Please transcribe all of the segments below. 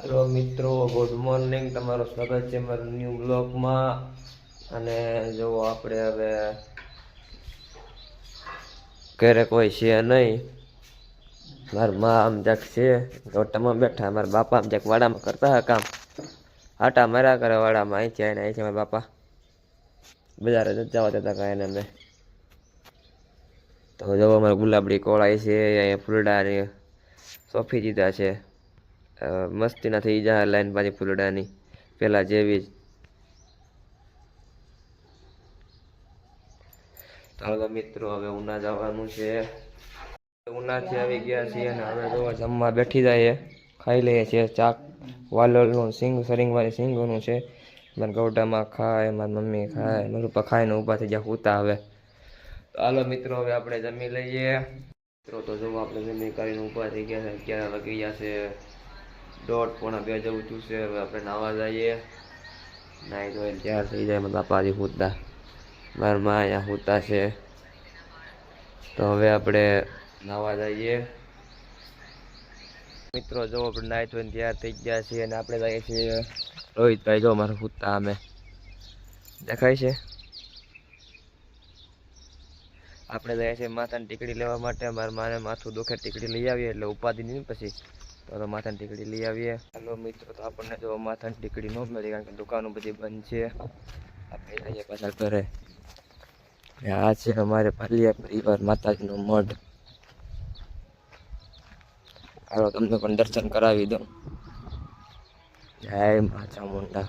Hello મિત્રો, good morning. તમારું સ્વાગત છે મારા ન્યૂ બ્લોગમાં. અને જો આપણે હવે ઘરે કોઈ છે નહીં. મારા મા આમ જાક છે ગોટામાં બેઠા, મારા બાપા આમ જાક વાડામાં કરતા હોય કામ, આટા માર્યા કરે વાડામાં. અહીંથી આવીને અહીં છે મારા બાપા, બજારે જવા દેતા કાંઈ એને મેં તો જો અમારે ગુલાબડી કોળાઈ છે, અહીંયા ફૂલડાની સોંપી દીધા છે. મસ્તી ના થઈ જાય લાઈન પાછી ફૂલડાની પેલા જેવી જ. ચાલો મિત્રો, હવે ઉના જવાનું છે. ઉનાથી આવી ગયા છીએ અને હવે જો જમવા બેઠી જાય, ખાઈ લઈએ છીએ. ચાક વાલોલનું સિંગ સરિંગવાળી સિંગનું છે. મારા ગૌડામાં ખાય, મારી મમ્મી ખાય, મારા પપ્પા ખાઈને ઊભા થઈ ગયા ઉતા. હવે ચાલો મિત્રો, હવે આપણે જમી લઈએ. મિત્રો તો જો આપણે જમી કરીને ઊભા થઈ ગયા છે. 11 વાગી ગયા છે, 1:30-1:30 જેવું થયું છે. હવે આપણે નાવા જઈએ. નાહી ધોઈને તૈયાર થઈ જાય. મારા બાપા હજી સૂતા, મારા મા અહીંયા સૂતા છે. તો હવે આપણે નાવા જઈએ. મિત્રો જો આપણે નાહી ધોઈને તૈયાર થઈ ગયા છીએ અને આપણે જઈએ છીએ રોહિતભાઈ. જો મારા સૂતા અમે દેખાય છે. આપણે જઈએ છીએ માથાની ટીકડી લેવા માટે. મારા માને માથું દુખે, ટીકડી લઈ આવીએ એટલે ઉપાધિ નહીં પછી. તો માથાની ટીકડી લઈ આવીએ. હાલો મિત્રો, તો આપણને જો માથાની ટીકડી ન મળી, કારણ કે દુકાનો બધી બંધ છે. આપણે જઈએ પાછા ઘરે. આ છે અમારે પાલિયા પરિવાર માતાજીનો મઢ. હાલો તમને પણ દર્શન કરાવી દઉં. જય મા ચામુંડા.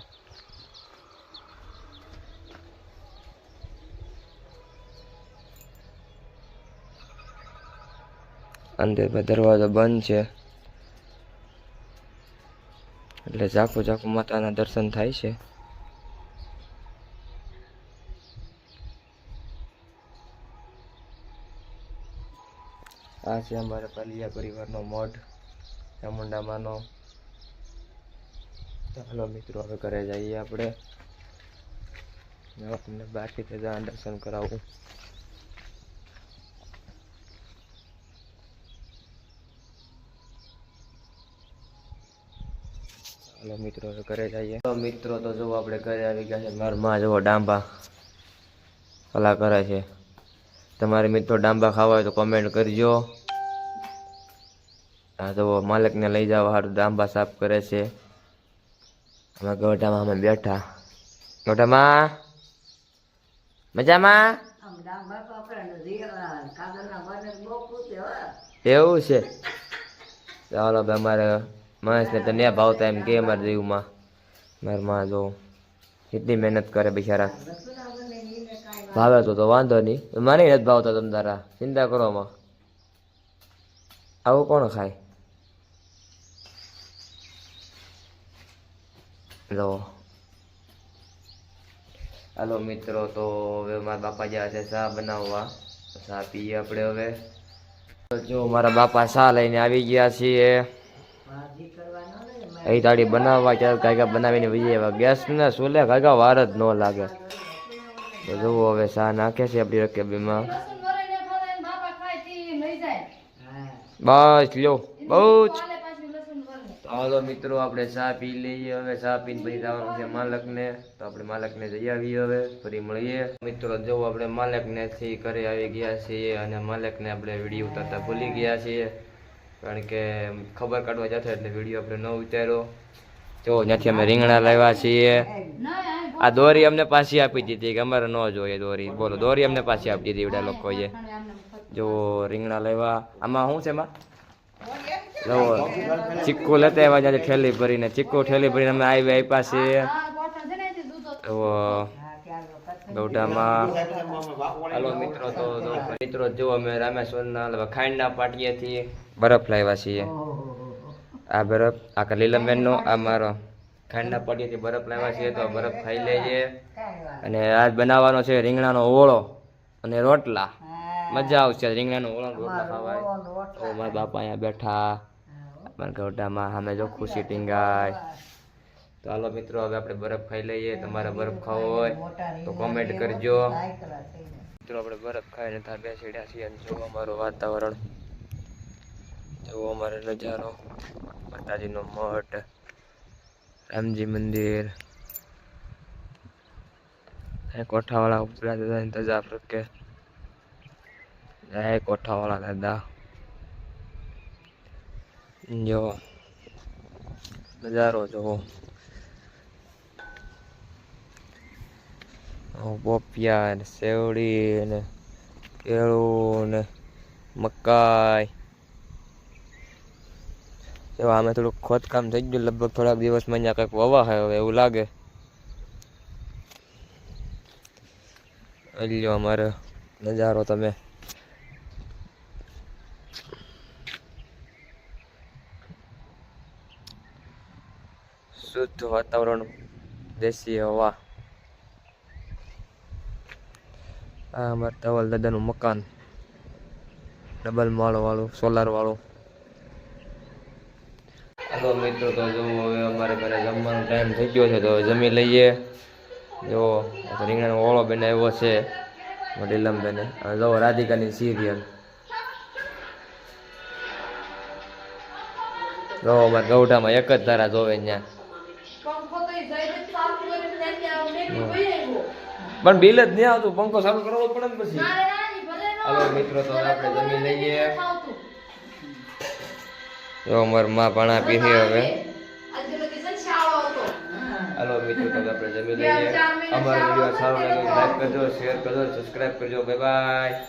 અંદર દરવાજો બંધ છે એટલે ઝાખું ઝાખું માતાના દર્શન થાય છે. આ છે અમારા પાલિયા પરિવારનો મઠ ચામુંડામાંનો. ચાલો મિત્રો, હવે ઘરે જઈએ આપણે. તમને બાકી જઈને દર્શન કરાવું. ચાલો મિત્રો, હવે ઘરે જઈએ. તો મિત્રો તો જો આપણે ઘરે આવી ગયા છે. મારા માં જો ડાંબા ભલા કરે છે. તમારે મિત્રો ડાંબા ખાવા હોય તો કોમેન્ટ કરજો. હા તો માલિકને લઈ જાવ સારું, ડાંબા સાફ કરે છે. અમે ગોઠામાં અમે બેઠા. ગોઠામાં મજામાં? એવું છે. ચાલો ભાઈ, અમારે માણસને તો ને ભાવતા એમ કે અમારે જીવમાં. મારા માં જો કેટલી મહેનત કરે બિચારા. ભાવે તો વાંધો નહીં, મને નથી ભાવતા. તમે તારા ચિંતા કરો માં. આવું કોણ ખાય? લો હાલો મિત્રો, તો હવે મારા બાપા જ્યાં છે ચા બનાવવા, ચા પીએ આપણે. હવે જો મારા બાપા ચા લઈને આવી ગયા છીએ. અહીં તાળી બનાવવા ક્યારે ગાયગા બનાવીને વહી આવ્યા. ગેસ ને સોલે ગાયગા વાર જ ન લાગે. તો જુઓ હવે ચા નાખે છે આપણી રકેબીમાં. બસ લ્યો બહુ જ. હાલો મિત્રો, આપણે ચા પી લઈએ. હવે ચા પીને પછી જવાનું છે માલકને. તો આપણે માલકને જઈ આવીએ. હવે ફરી મળીએ. મિત્રો જો આપણે માલકને થી ઘરે આવી ગયા છીએ અને માલકને આપણે વિડીયો ઉતારતા ભૂલી ગયા છીએ, કારણ કે ખબર કાઢવા જતા એટલે વિડીયો આપણે ન ઉતાર્યો. જો ત્યાંથી અમે રીંગણા લાવ્યા છીએ. આ દોરી અમને પાછી આપી દીધી કે અમારે ન જોઈએ દોરી. બોલો, દોરી અમને પાછી આપી દીધી એવડા લોકોએ. જો રીંગણા લાવ્યા. આમાં શું છે? એમાં જો ચીક્કુ લેતા આવ્યા ત્યાંથી ઠેલી ભરીને. ચીક્કુ ઠેલી ભરીને અમે આપ્યા છીએ ગૌડામાં. હાલો મિત્રો, તો મિત્રો જો અમે રામેશ્વરના ખાંડના પાટીએથી બરફ લાવ્યા છીએ. આ બરફ આ લીલમબેનનો, આ મારો ખાંડના પાટીએથી બરફ લાવ્યા છીએ. તો બરફ ખાઈ લઈએ. અને આજ બનાવવાનો છે રીંગણાનો ઓળો અને રોટલા. મજા આવશે રીંગણાનો ઓળો રોટલા ખાવાય. તો મારા બાપા અહીંયા બેઠા મારા ગૌડામાં. સામે જો ખુશી ટીંગાય. તો હાલો મિત્રો, હવે આપણે બરફ ખાઈ લઈએ. તમારે બરફ ખાવો હોય તો કોમેન્ટ કરજો. મિત્રો આપણે બરફ ખાઈને ત્યાં બેસીડ્યા છીએ અને જો અમારું વાતાવરણ, જો અમારો નજારો, માતાજીનો મઠ. રામજી મંદિર કોઠાવાળા ઉપરા દાદા ઇંતજાર રखे જય કોઠાવાળા દાદા જો નજારો જોવો પોપિયા ને સેવડી ને કેળું ને મકાઈ જો આમે થોડું ખોદકામ થઈ ગયું લગભગ થોડાક દિવસમાં અહીંયા કંઈક વવા હે હવે એવું લાગે લ્યો અમારે નજારો તમે શુદ્ધ વાતાવરણ દેશી હવા આ અમારા ધવલ દાદાનું મકાન ડબલ માળ વાળું સોલાર વાળું હાલો મિત્રો તો જો હવે અમારે ઘરે જમવાનો ટાઈમ થઈ ગયો છે તો જમી લઈએ જો રીંગણાનો ઓળો બનાવ્યો છે લીલમબેને હવે જો રાધિકાની સિરિયલ જો અમારે ગૌઢામાં એક જ તારા જોવે ત્યાં પણ બિલ જ નહીં આવતું પંખો ચાલુ કરવો પડે ને પછી હાલો મિત્રો તો આપણે જમી લઈએ જો અમાર માં પાણા પીધી હવે હાલો મિત્રો તો આપણે જમી લઈએ અમારો વિડીયો સારો લાગ્યો લાઈક કરજો શેર કરજો સબસ્ક્રાઇબ કરજો બાય બાય